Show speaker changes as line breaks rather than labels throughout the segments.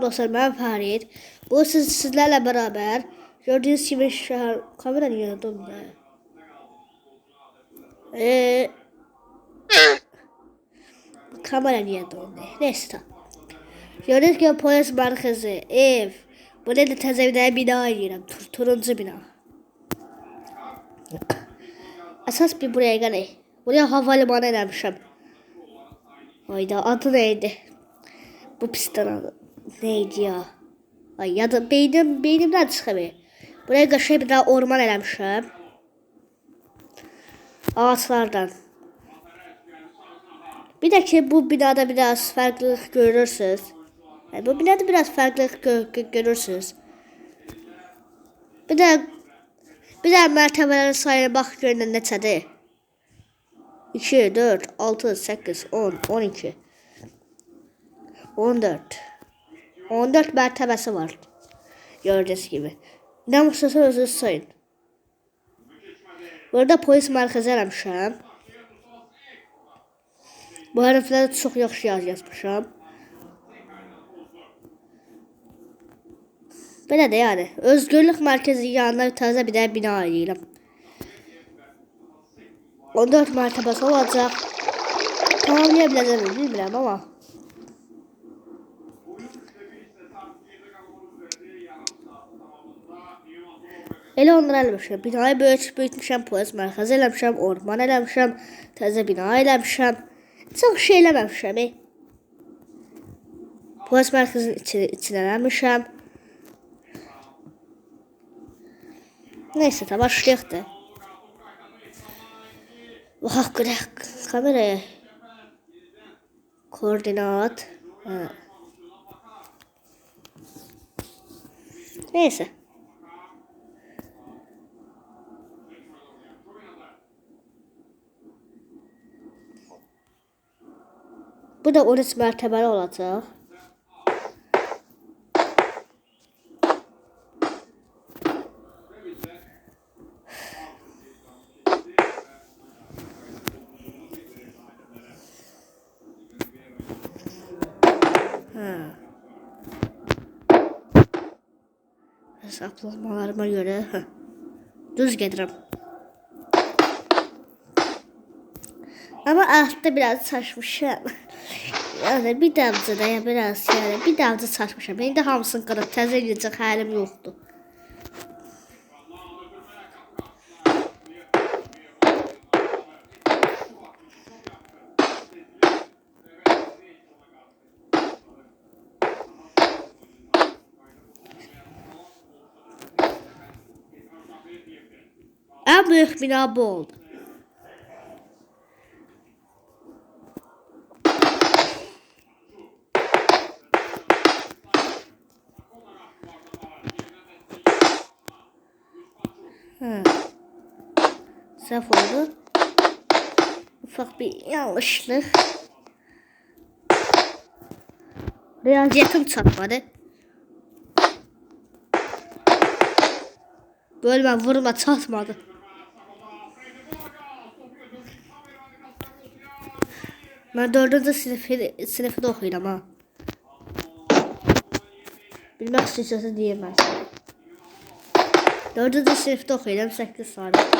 Dostlar, ben Farid. Bu sizlerle beraber gördüğünüz gibi şehir kameranın yanında. Kameranın yanında. Neyse tamam. Gördüğünüz gibi polis merkezi, ev. Burada da tezevden bina yiyorum. Turuncu bina. Esas bir buraya gelin. Buraya havalimanı eləmişəm. Hayda, adı neydi? Bu piston adı. Neydi ya? Ay ya da beynimden çıxıb. Buraya qaşıya bir daha orman eləmişəm. Ağaçlardan. Bir de ki bu binada biraz farklılık görürsünüz. Yani bu binada biraz farklılık görürsünüz. Bir de mertebelerin sayına bak görün neçədir. 2, 4, 6, 8, 10, 12, 14. 14 mertebesi var. Gördüğünüz gibi. Ne mutlaka özünüz sayın. Burada polis merkezi eləmişəm. Bu hərflərdə çox yaxşı yazmışam. Belə də yəni. Özgürlük mərkəzi yanına təzə bir də bina edirəm. 14 mərtəbəsi olacaq. Tamamlaya biləcəm, bilmirəm amma. Elə onları eləmişəm. Binayı böyütmüşəm, polis mərkəzi eləmişəm, orman eləmişəm, təzə bina eləmişəm. Çox şey eləməmişəm. Polis mərkəzinin içine eləmişəm. Neyse, tamam, başlayaq da. Baxaq görək kameraya. Koordinat. Neyse. Bu da 13 mertebeli olacaq. Hesaplamalarıma göre düz gedirəm. Ama altta biraz saçmışım. Yani bir damcı da ya biraz yani bir damcı saçmışım. Benim de hamısını qırıb təzə eləyəcək halim yoxdur. En büyük bina bu oldu. Səhv oldu. Ufak bir yanlışlık. Riyaziyyatım çatmadı. Bölmə vurma çatmadı. Ben 4. sınıfda oxuyuram ha. Bilmək istəyirsiniz deyəməz. 4. sınıfda oxuyuram 8 saat.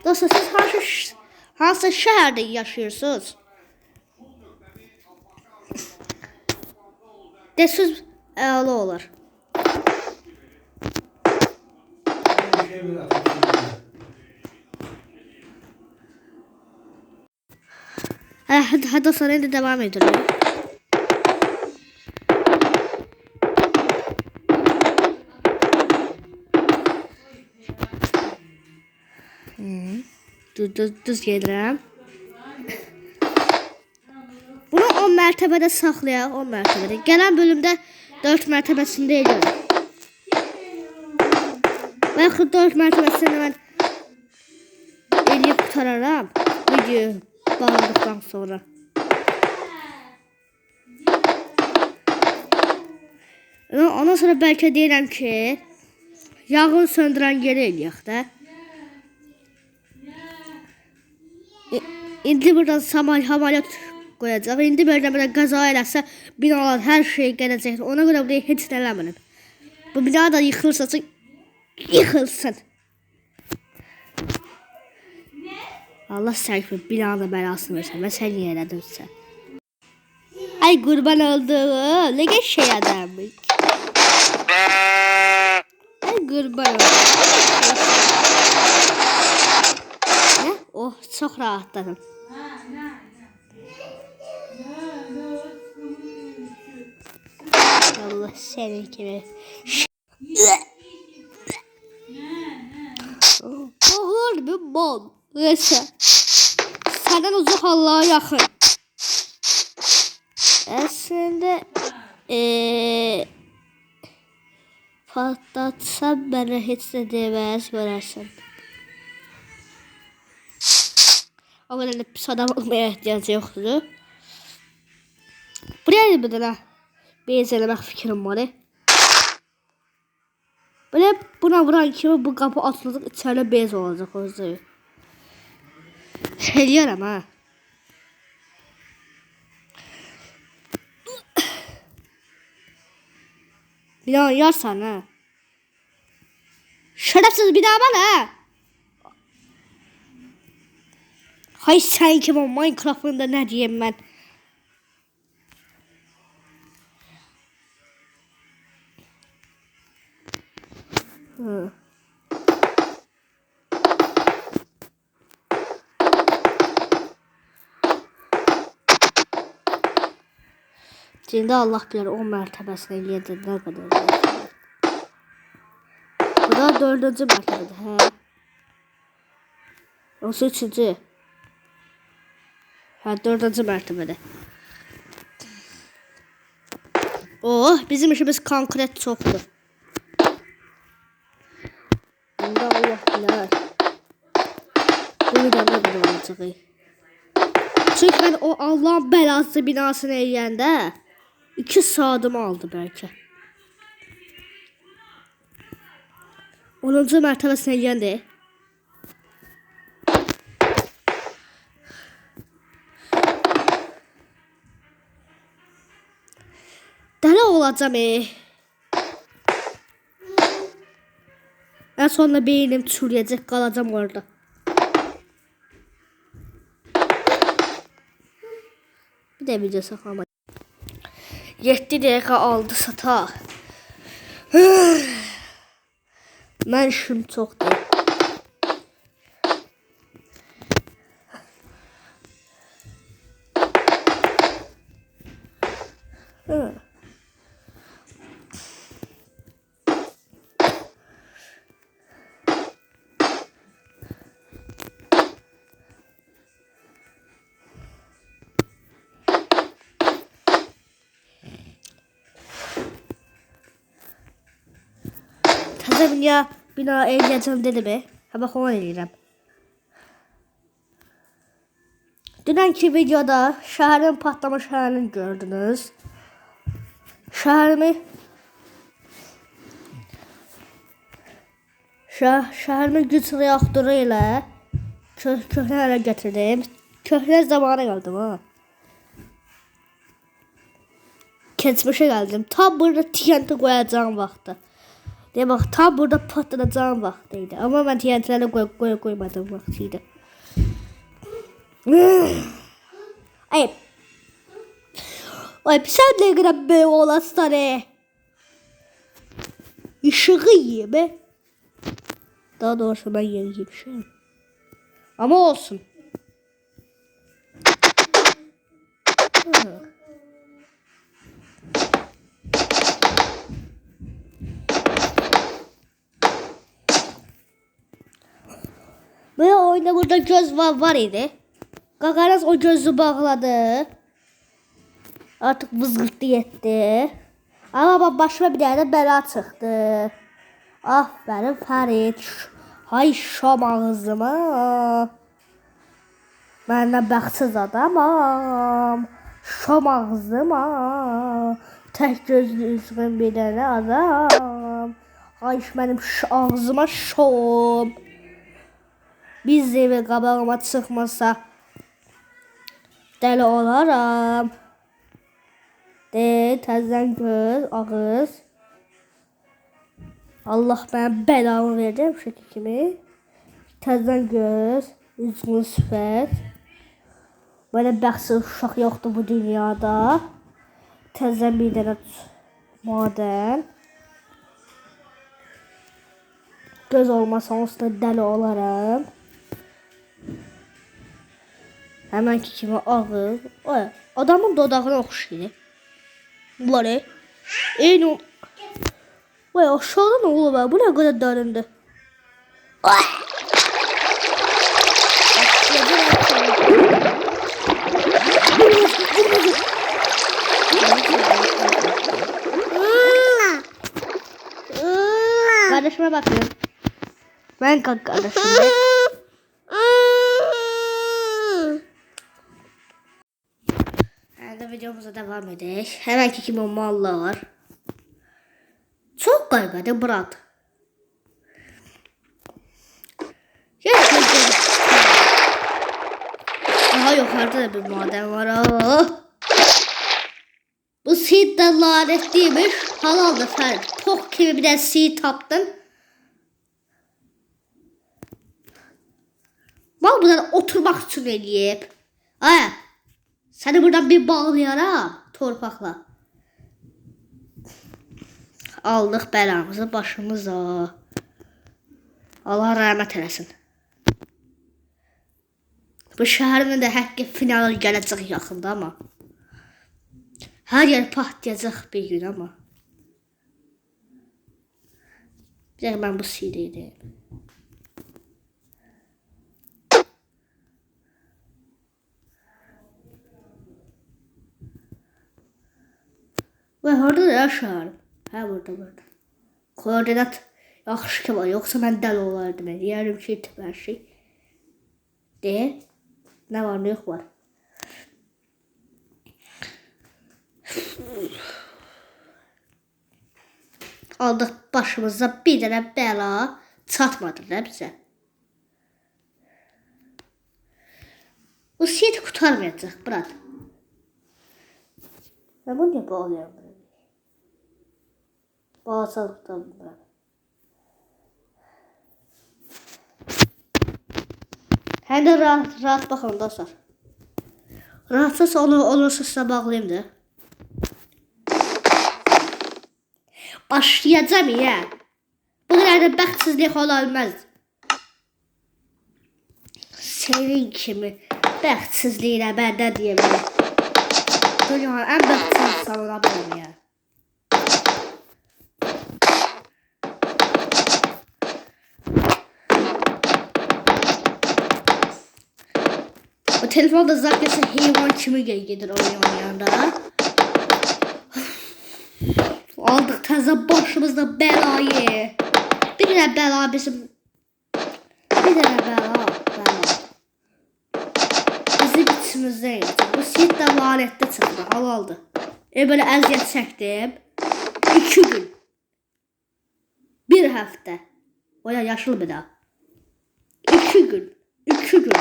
Dostlar, siz hansı şəhərdə yaşayırsınız? Desiniz əla olar. Hadi dostlar, indi devam edelim. Düz gedirəm. Bunu 10 mərtəbədə saxlayaq, 10 mərtəbədə. Gələn bölümdə 4 mərtəbəsində ediyorum. Və yaxud 4 mərtəbəsində mən eləyib qutararam video bağladıqdan sonra. Ondan sonra bəlkə deyirəm ki, yağın söndürən yeri eləyək də. İndi buradan hamalat koyacaq. İndi böyle qaza eləsə binalar hər şey gələcək. Ona görə buraya heç nə eləmirəm. Bu bina da yıxılsa yıxılsın. Allah sərfi binanın bəlasını versin. Və sən niyə elədinsə? Ay qurban olduğum. Ne geç şey adammış. Ay qurban olduğum. Ne? Oh çok rahatladım. Allah senin kimi. Olur mu bol? Neyse. Senden uzak Allah'a yakın. Aslında patlatsam bana hiç de demez görersin. O kadar da pis adam olmaya ihtiyacı yoktu. Buraya bir tane benzelemek fikrim var. Böyle buna vuran kimi bu kapı atılacak, içeride bez olacak o yüzden. Söylüyorum ha. Bir daha yarsan ha. Şerefsiz bir daha bana. Hay sen kim o Minecraft'ında ne diyeyim ben. Hı. Cinde Allah bilir o mertebesine yedi ne kadar. Bu da 4. mertebede. He. O 3. Ha 4. mertebede. Oh bizim işimiz konkret çoktu. Bunda Allah bilir. Bunu da ne kadar olacak. Çünkü ben o Allah'ın belası binasını eləyəndə 2 saatimi aldı belki. 10. mertebesine eləyəndə. Dəli olacağım En sonunda beynim çürüyecek, kalacağım orada. Bir de video saklama. 7 dakika aldı sata. Ben işim çok değil. Tabii ya bina eləyəcəm dedi be. Ha bak onu eləyirəm. Dünənki videoda şəhərin patlamış halini gördünüz. Şəhərimin güc reaktoru ilə köhnə hələ gətirdim. Köhnə zamana gəldim ha. Keçmişə gəldim. Tam burada TNT qoyacağım vaxtı. Deyə bax, tam burada patlayacağım vaxtıydı. Amma mən TNT-ləri qoymadım vaxtıydı. Ay. Ay sən nə qədər böyük olasın İşığı yiyeyim be. Daha doğrusu ben yeni yemişim. Ama olsun. Böyle oyunda burada göz var idi. Gagaraz o gözü bağladı. Artık vızgırtı yetti. Ama başıma bir tane bela çıktı. Aferin Ferit. Hay şam ağzıma. Ben de baksız adamam. Şam ağzıma. Tek gözlü üzgün bir tane adam. Hay benim ağzıma şom. Biz eve qabağıma çıxmasa Dəli olaram. Təzən göz, ağız. Allah mənə bəlamı verdi şəkil kimi. Təzən göz, üzgün sifət. Böyle bəxtsiz uşaq yoxdur bu dünyada. Təzən bir dənə madən. Göz olmasa onsuz da dəli olaram. Həmənki kimi ağız. Adamın dodağına oxşayır. Bunlar eyni o. Vay aşağıda ne olur be? Bu ne kadar darındı. Kardeşime bakıyorum. Ben kalk kardeşimle. Hadi videomuza devam edelim. Hemenki kimi mallar. Çok garibedi Murat. Daha yukarıda da bir maden var. Bu seed de lanetliymiş. Halaldır Ferit. Tok gibi bir de seed taptın. Mal buradan oturmak için eləyib. Seni buradan bir bağlayaram torpaqla. Aldıq bəlamızı başımıza. Allah rəhmət eləsin. Bu şəhərin də həqqi finalı gələcək yaxında ama. Hər yer patlayacaq bir gün ama. Bir dəqiqə mən bu CD-yi deyim. Və orada da yaşarım. Hə burada. Koordinat yaxşı ki var. Yoxsa mən dəli olardım. Deyərim ki, itib hər şey. Nə var, nə yox var. Aldıq başımıza bir dənə bəla çatmadı da bizə. Bu siyeti kurtarmayacaq, Murat. Ben bunu niye bağlayalım? Bağlasalıktan bunlar. Hem de rahat bakın dostlar. Rahatsız olursa size bağlayayım da. Başlayacağım ya. Bu kadar da bəxtsizlik olmaz. Senin kimi bəxtsizliğine ben de diyemem. Dünyanın en bəxtsiz insan olabilirim ya. O telefonda zaten heyvan kimi gelir oynayanda. Aldık təzə başımızda belayı. Bir dənə bela bizim. Bir dənə bela. Bizim içimizdə yatır. Bu siyet də lanetdə çıxdı. Halaldı. Böyle əziyyət çəkdim. 2 gün. 1 həftə. Oya yaşıl bir daha. 2 gün. 2 gün.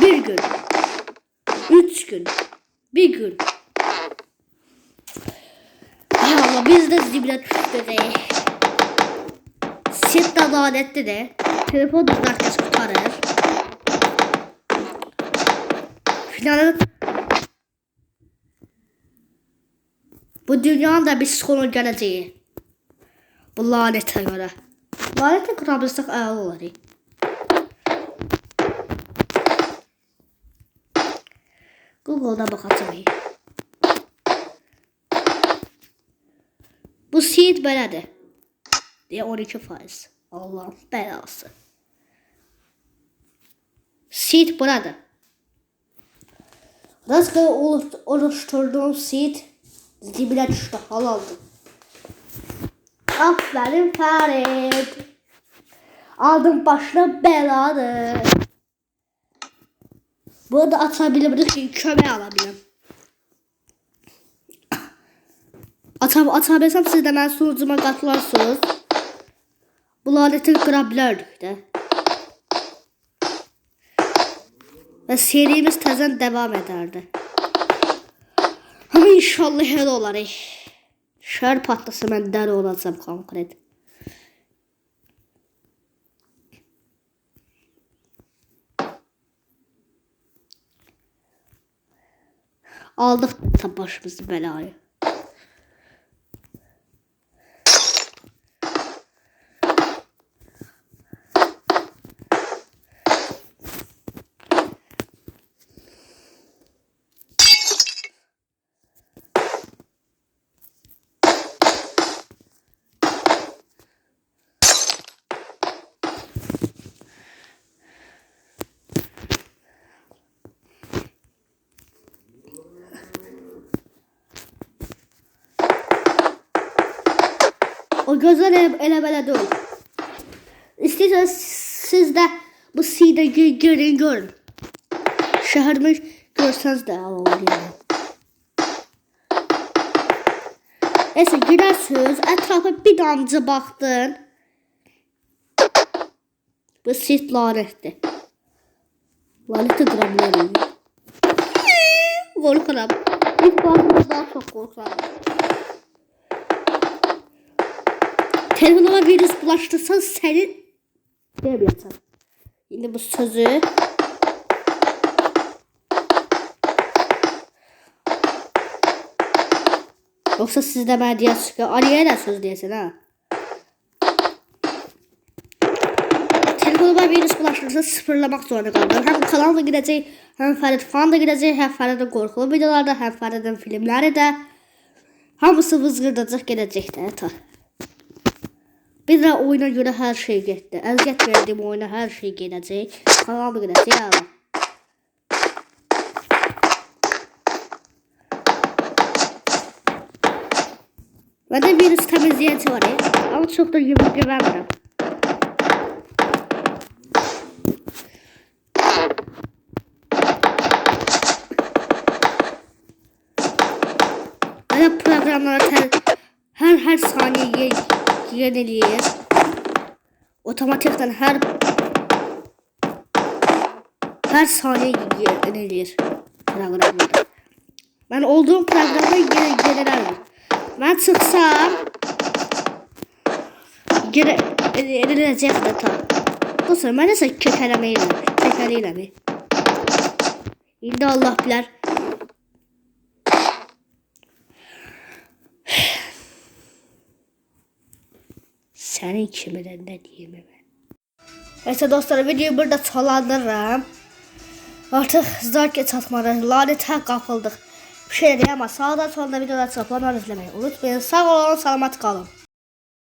1 gün. 3 gün. 1 gün. Ya Allah biz de zibine düştük. Siyet də lanetdə də. Telefon da herkes kurtarır. Finalde bu dünyanın da bir sonu geleceği. Bu lanete göre. Lanete kurabilirsek ayağlı olur. Google'da bakacağım. Bu seed belədir. Diye 12%. Allah'ın belası. Seed burada. Rastgele oluşturduğum seed dibine düştü. Halaldı. Aferin Ferit. Aldım başına beladı. Burada atabilirim. Kömeği alabilirim. Atabilsem siz de ben sunucuma katılarsınız. Bu laneti kırabilirdik de. ve serimiz təzən devam ederdi. Ama inşallah elə olar. Şəhər patlasa mən dəli olacağım konkret. Aldık da başımızı belayı. O gözler elə belə deyil. İstəyirseniz siz də bu CD görün. Şəhərimi görsəniz də olur yəni. Neyse girərsiniz, ətrafa bir damcı baxdın. Bu sit lanətdir. Lanətə qıramlarım. Qorxuram. İlk baxımda daha çox qorxuram. Telefonuma virüs bulaştırsan seni demeyeceğim. Şimdi bu sözü yoksa siz de ben diye çıkıyor. Araya da söz diyesin ha. Telefonuma virüs bulaştırırsa sıfırlamak zorunda kaldım. Hem kanal da gidecek, hem Ferit fan da gidecek, hem Ferit'in korkulu videolarda, hem Ferit'in filmleri de. Hamısı vızgırdacaq gedəcəkdir. Ta. Bir de oyuna göre her şey gitti. Əziyyət verdiğim oyuna her şey gedəcək. Kanal da gidecek ya. Bende virüs temizleyici var ya. Ama çok da güvenmirəm. Bana programları her saniye yenileyir. Otomatikten her saniye yenileyir programları. Ben olduğum programda yenilerdim. Ben çıksam yenilecek de tam. Bu sonra ben nasıl kekelemeyle mi? İndi Allah bilir. Senin kiminden ne diyeyim ben? Neyse dostlar videoyu burada sonlandırırım. Artık zarki çatmadı. Lanete kapıldık. Bir şey diyeyim ama sağdan sonunda videolar çaplanlar izlemeyi unutmayın. Sağ olun, selamat kalın.